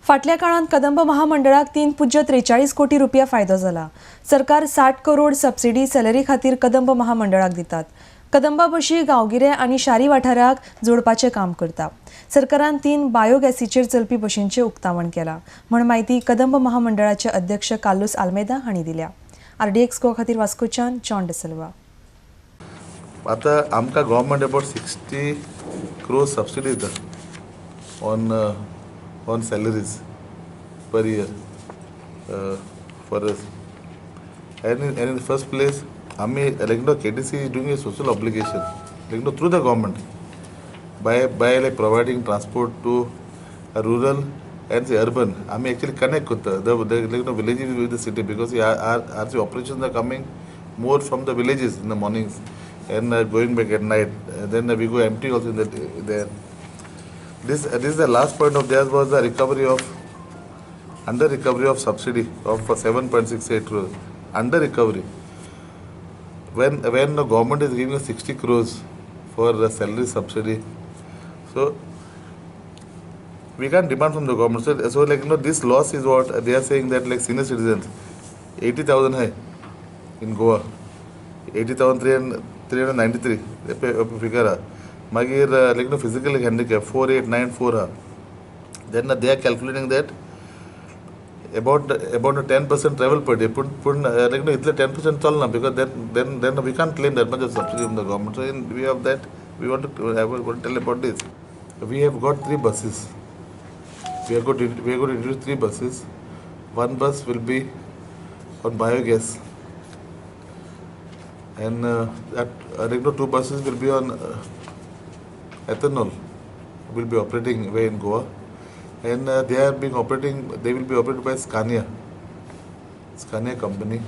फाटल्या काळात कदंब महामंडळाक 3.43 कोटी रुपया फायदो जाला। सरकार 60 करोड सबसिडी सॅलरी खातीर कदंब महामंडळाक दितात। कदंबा बशी गांवगिरे आनी शारी वाठाराक जोडपाचे काम करता। सरकारान 3 बायोगॅसीचेर चलपी बशींचे उक्तावण केला म्हण माहिती कदंब महामंडळाचे अध्यक्ष कार्लोस आल्मेदा हांणी दिल्या। RDX गो खातीर वास्कोच्यान जॉन डिसिल्वा। आता आमकां गव्हर्मेंट अबाउट 60 crore subsidy दिता on salaries per year for us. And in the first place, KTC is doing a social obligation through the government by like providing transport to rural and the urban. Actually connect with the villages with the city, because our operations are coming more from the villages in the mornings and going back at night. Then we go empty also in there. This is the last point of theirs, was the under recovery of subsidy of 7.68 crores. Under recovery. When the government is giving us 60 crores for the salary subsidy, so we can't demand from the government. So this loss is what they are saying, that like senior citizens, 80,000 hai in Goa, 80,393 figure. Magir physical handicap 4894 ha. Then they are calculating that about 10% travel per day. Put 10% chalna, because then we can't claim that much of subsidy from the government. So in view of that, we want to tell about this. We have got 3 buses. We are going to introduce 3 buses. One bus will be on biogas, and 2 buses will be on ethanol. Will be operating way in Goa, and they will be operated by Scania company.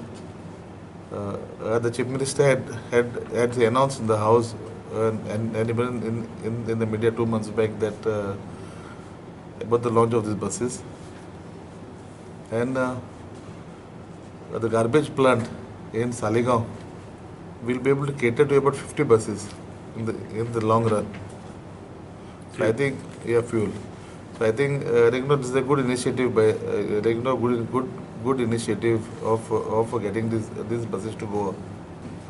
The Chief Minister had announced in the House and even in the media 2 months back that about the launch of these buses. And the garbage plant in Saligaon will be able to cater to about 50 buses in the long run. So I think, fuel. So I think this is a good initiative by good initiative of getting these buses to go.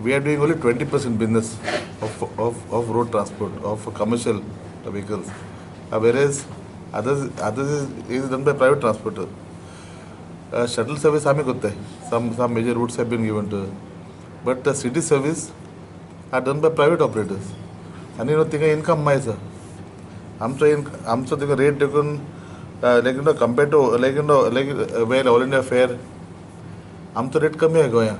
We are doing only 20% business of road transport, of commercial vehicles, whereas others is done by private transporter. Shuttle service some major routes have been given to, but the city service are done by private operators. And income मायचा आमचो rate देखून compared to well all India fair आमचो rate कमी आहे गोंया.